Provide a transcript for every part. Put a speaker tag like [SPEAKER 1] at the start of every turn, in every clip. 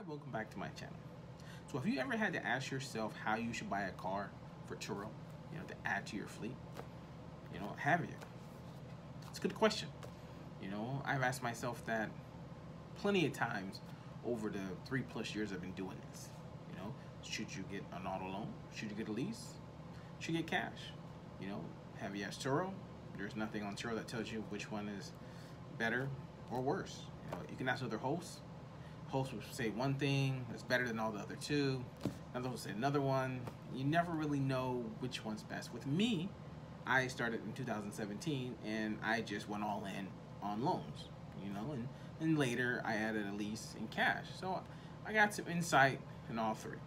[SPEAKER 1] Hi, welcome back to my channel. So have you ever had to ask yourself how you should buy a car for Turo, to add to your fleet? Have you? It's a good question. I've asked myself that plenty of times over the 3+ years I've been doing this. Should you get an auto loan? Should you get a lease? Should you get cash? Have you asked Turo? There's nothing on Turo that tells you which one is better or worse. You can ask other hosts. Hosts will say one thing that's better than all the other two. Another will say another one. You never really know which one's best. With me, I started in 2017 and I just went all in on loans, and later I added a lease and cash. So I got some insight in all three.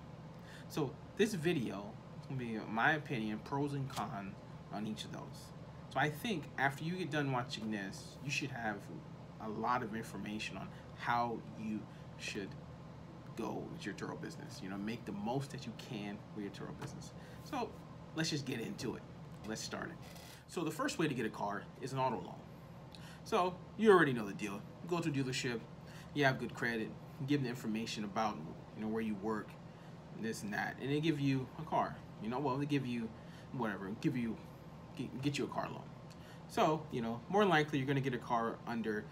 [SPEAKER 1] So this video is gonna be my opinion, pros and cons on each of those. So I think after you get done watching this, you should have a lot of information on how you should go with your Turo business. Make the most that you can with your Turo business. So let's just get into it. Let's start it. So the first way to get a car is an auto loan. So you already know the deal. You go to a dealership, you have good credit, you give them information about where you work, this and that, and they give you a car. They give you whatever, get you a car loan. So more likely you're going to get a car under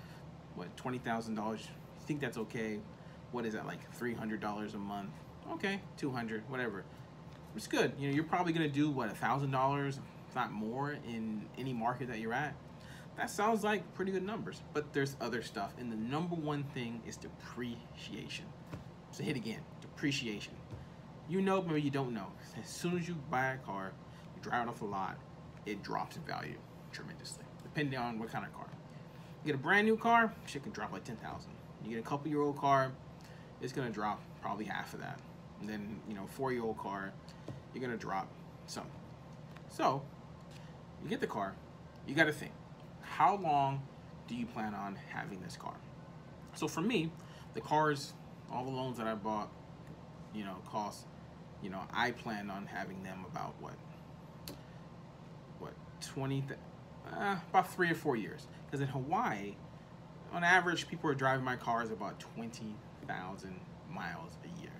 [SPEAKER 1] what, $20,000. You think that's okay? What is that, like $300 a month? Okay, $200, whatever. It's good. You're probably going to do what, $1,000, if not more, in any market that you're at. That sounds like pretty good numbers, but there's other stuff, and the number one thing is depreciation. So hit again, depreciation. Maybe you don't know. As soon as you buy a car, you drive it off the lot, it drops in value tremendously, depending on what kind of car. You get a brand new car, shit can drop like 10,000. You get a couple-year-old car, it's gonna drop probably half of that. And then 4-year-old car, you're gonna drop some. So you get the car, you got to think, how long do you plan on having this car? So for me, the cars, all the loans that I bought, cost, I plan on having them about about 3 or 4 years. Because in Hawaii, on average, people are driving my cars about 20,000 miles a year.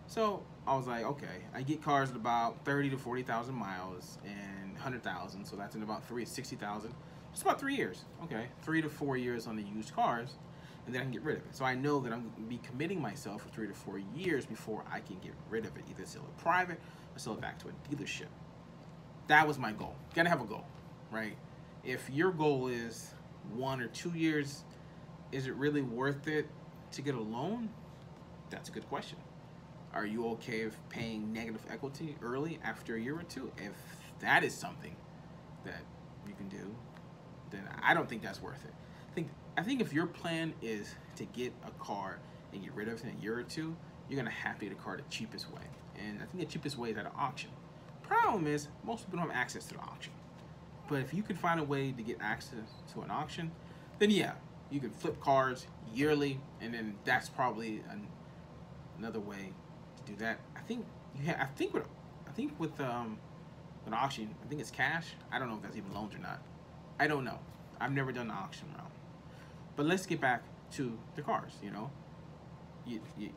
[SPEAKER 1] So I was like, okay, I get cars at about 30 to 40,000 miles and 100,000. So that's in about 60,000. Just about 3 years. Okay, 3 to 4 years on the used cars, and then I can get rid of it. So I know that I'm going to be committing myself for 3 to 4 years before I can get rid of it. Either sell it private or sell it back to a dealership. That was my goal. You gotta have a goal, right? If your goal is 1 or 2 years, is it really worth it to get a loan? That's a good question. Are you okay with paying negative equity early after a year or two? If that is something that you can do, then I don't think that's worth it. I think if your plan is to get a car and get rid of it in a year or two, you're gonna have to get a car the cheapest way. And I think the cheapest way is at an auction. Problem is, most people don't have access to the auction. But if you can find a way to get access to an auction, then yeah, you can flip cars yearly, and then that's probably another way to do that. I think with an auction, I think it's cash. I don't know if that's even loans or not. I don't know. I've never done the auction round. But let's get back to the cars.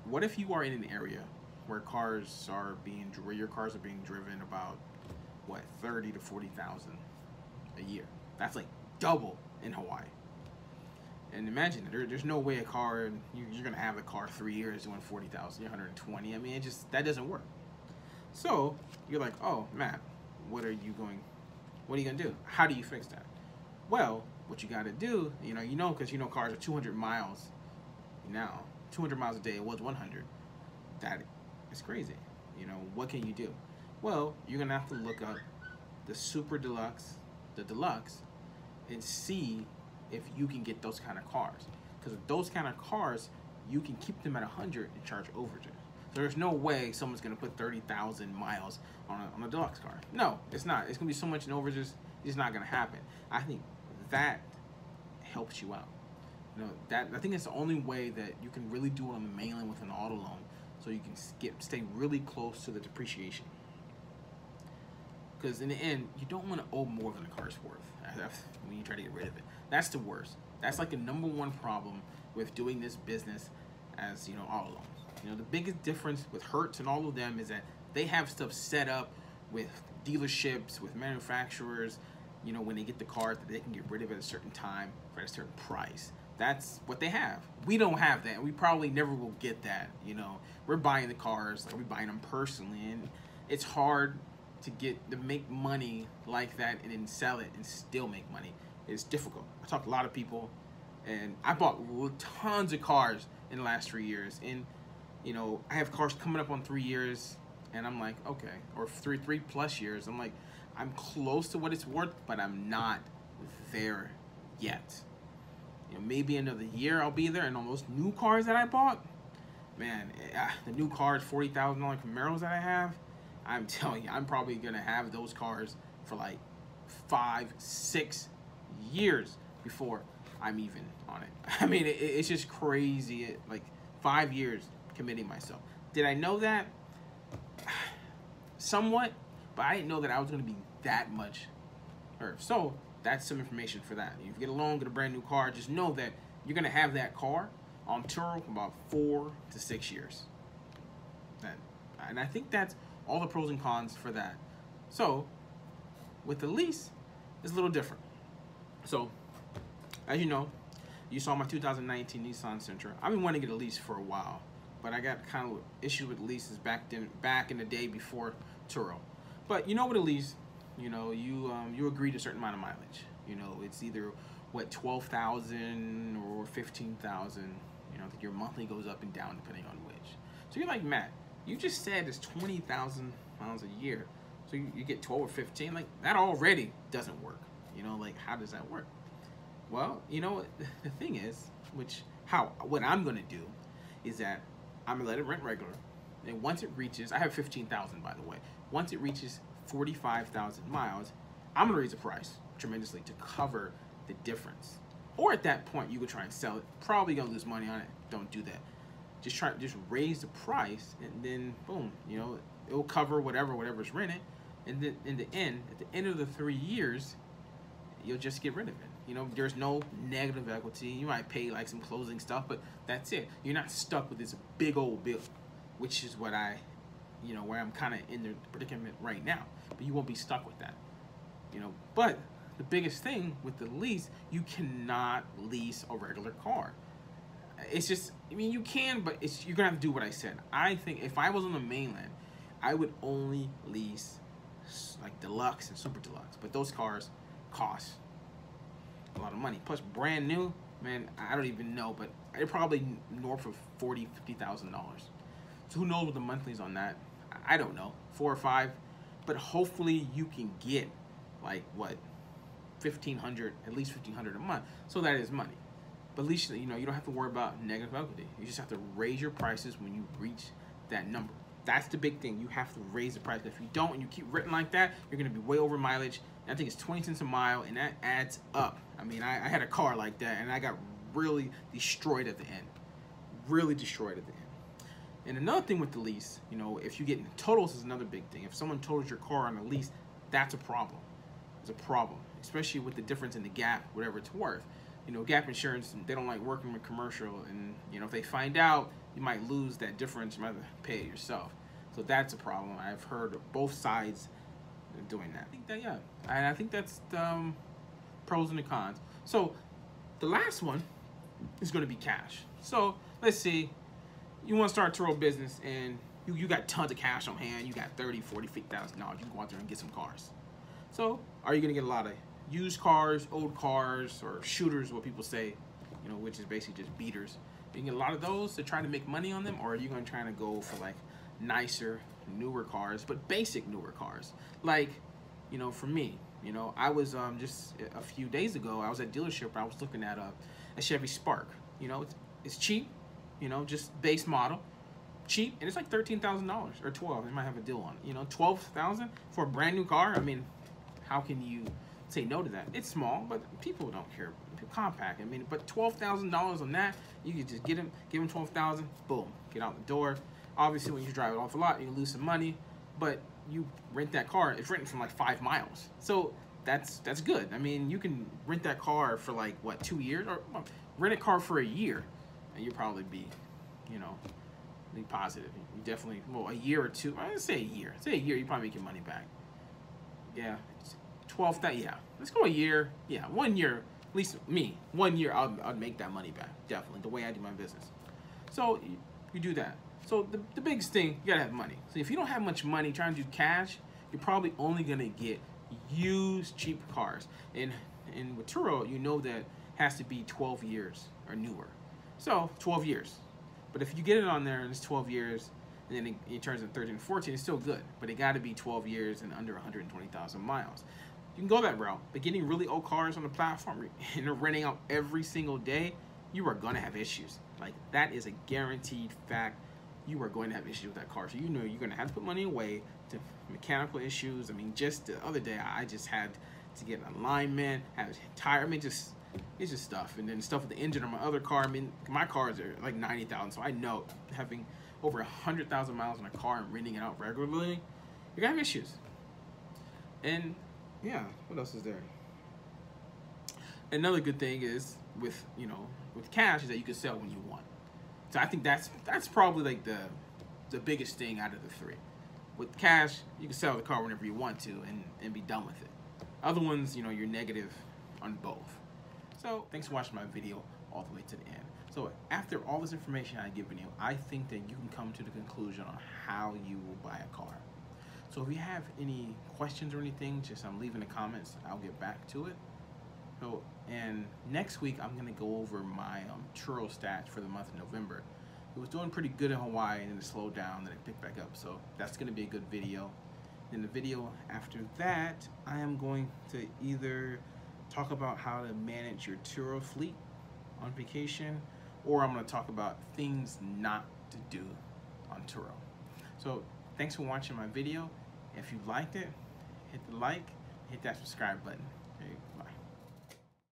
[SPEAKER 1] What if you are in an area where your cars are being driven about what, 30 to 40,000 a year? That's like double in Hawaii. And imagine there's no way you're gonna have a car 3 years doing 40,000, 120. I mean, that doesn't work. So you're like, oh man, what are you gonna do? How do you fix that? Well, what you got to do, because cars are 200 miles now. 200 miles a day. It was 100. That is crazy. What can you do? Well, you're gonna have to look up the super deluxe, the deluxe, and see if you can get those kind of cars. Because with those kind of cars, you can keep them at 100 and charge overages. So there's no way someone's gonna put 30,000 miles on a deluxe car. No, it's not. It's gonna be so much in overages. It's not gonna happen. I think that helps you out. I think it's the only way that you can really do it on the mainland with an auto loan, so you can stay really close to the depreciation. Because in the end, you don't want to owe more than the car's worth when you try to get rid of it. That's the worst. That's like the #1 problem with doing this business as auto loans. You know, the biggest difference with Hertz and all of them is that they have stuff set up with dealerships, with manufacturers, you know, when they get the cars that they can get rid of at a certain time for a certain price. That's what they have. We don't have that. We probably never will get that. You know, we're buying the cars, like we're buying them personally, and it's hard to make money like that and then sell it and still make money. It's difficult. I talked to a lot of people, and I bought tons of cars in the last 3 years, and you know, I have cars coming up on 3 years, and I'm like, okay, or three plus years. I'm like, I'm close to what it's worth, but I'm not there yet. You know, maybe another year I'll be there. And on those new cars that I bought, man, the new cars, $40,000 Camaros that I have, I'm telling you, I'm probably gonna have those cars for like 5-6 years before I'm even on it. I mean, it's just crazy. Like 5 years committing myself. Did I know that? Somewhat, but I didn't know that I was gonna be that much. So that's some information for that. If you get a loan, get a brand new car, just know that you're gonna have that car on Turo for about 4 to 6 years. And I think that's all the pros and cons for that. So with the lease, it's a little different. So as you know, you saw my 2019 Nissan Sentra. I've been wanting to get a lease for a while, but I got kind of issues with leases back in the day before Turo. But you know, with a lease, you know, you agree to a certain amount of mileage. You know, it's either what, 12,000 or 15,000. You know, that your monthly goes up and down depending on which. So you're like, Matt, you just said it's 20,000 miles a year, so you get 12 or 15. Like, that already doesn't work. You know, like, how does that work? Well, you know what the thing is, what I'm gonna do is that I'm gonna let it rent regular, and once it reaches, I have 15,000 by the way. Once it reaches 45,000 miles, I'm gonna raise the price tremendously to cover the difference. Or at that point, you could try and sell it. Probably gonna lose money on it. Don't do that. Just raise the price, and then boom, you know, it will cover whatever's rented, and then at the end of the 3 years, you'll just get rid of it. You know, there's no negative equity. You might pay like some closing stuff, but that's it. You're not stuck with this big old bill, which is what where I'm kind of in the predicament right now. But you won't be stuck with that. You know, but the biggest thing with the lease, you cannot lease a regular car. It's just, I mean, you can, but you're gonna have to do what I said. I think if I was on the mainland, I would only lease like deluxe and super deluxe, but those cars cost a lot of money. Plus, brand new, man, I don't even know, but they're probably north of $50,000. So who knows what the monthlies on that? I don't know, 4 or 5, but hopefully you can get like what, 1,500, at least 1,500 a month. So that is money. But at least, you know, you don't have to worry about negative equity. You just have to raise your prices when you reach that number. That's the big thing. You have to raise the price. If you don't and you keep renting like that, you're going to be way over mileage. And I think it's 20 cents a mile, and that adds up. I mean, I had a car like that, and I got really destroyed at the end. Really destroyed at the end. And another thing with the lease, you know, if you get into totals is another big thing. If someone totals your car on a lease, that's a problem. It's a problem, especially with the difference in the gap, whatever it's worth. You know, gap insurance, they don't like working with commercial, and you know, if they find out, you might lose that difference. You might have to pay it yourself. So that's a problem. I've heard of both sides doing that. I think that, yeah, and I think that's the pros and the cons. So the last one is going to be cash. So let's see, you want to start a Turo business, and you got tons of cash on hand. You got $30,000, $40,000, $50,000. You can go out there and get some cars. So are you going to get a lot of used cars, old cars, or shooters, what people say, you know, which is basically just beaters? You can get a lot of those to try to make money on them, or are you going to try to go for like nicer, newer cars, but basic newer cars? Like, you know, for me, you know, I was just a few days ago, I was at dealership, I was looking at a Chevy Spark. You know, it's cheap, you know, just base model, cheap, and it's like $13,000 or 12. They might have a deal on it. You know, 12,000 for a brand new car. I mean, how can you say no to that? It's small, but people don't care. Compact. I mean, but $12,000 on that, you could just give them 12,000. Boom, get out the door. Obviously, when you drive it off a lot, you lose some money, but you rent that car. It's rented from like 5 miles, so that's good. I mean, you can rent that car for like what, 2 years, or rent a car for a year, and you'll probably be, you know, Be positive. You definitely, well, a year or two. I say a year. Say a year, you probably make your money back. Yeah, 12. Yeah, let's go a year. Yeah, 1 year. At least me, 1 year, I'll make that money back. Definitely, the way I do my business. So you do that. So the biggest thing, you gotta have money. So if you don't have much money trying to do cash, you're probably only gonna get used cheap cars. And with Turo, you know that has to be 12 years or newer. So 12 years. But if you get it on there and it's 12 years, and then it turns in 13, 14, it's still good. But it got to be 12 years and under 120,000 miles. You can go that route. But getting really old cars on the platform and they're renting out every single day, you are going to have issues. Like, that is a guaranteed fact. You are going to have issues with that car. So you know you're going to have to put money away to mechanical issues. I mean, just the other day, I just had to get an alignment, have a tire. I mean, it's just stuff. And then stuff with the engine on my other car. I mean, my cars are like 90,000. So I know having over 100,000 miles on a car and renting it out regularly, you're going to have issues. And yeah, what else is there? Another good thing is with cash is that you can sell when you want. So I think that's probably like the biggest thing out of the three. With cash, you can sell the car whenever you want to and be done with it. Other ones, you're negative on both. So thanks for watching my video all the way to the end. So after all this information I've given you, I think that you can come to the conclusion on how you will buy a car. So if you have any questions or anything, just leave in the comments. I'll get back to it. So, and next week I'm gonna go over my Turo stats for the month of November. It was doing pretty good in Hawaii, and then it slowed down, then it picked back up. So that's gonna be a good video. In the video after that, I am going to either talk about how to manage your Turo fleet on vacation, or I'm going to talk about things not to do on Turo. So thanks for watching my video. If you liked it, hit the like, hit that subscribe button.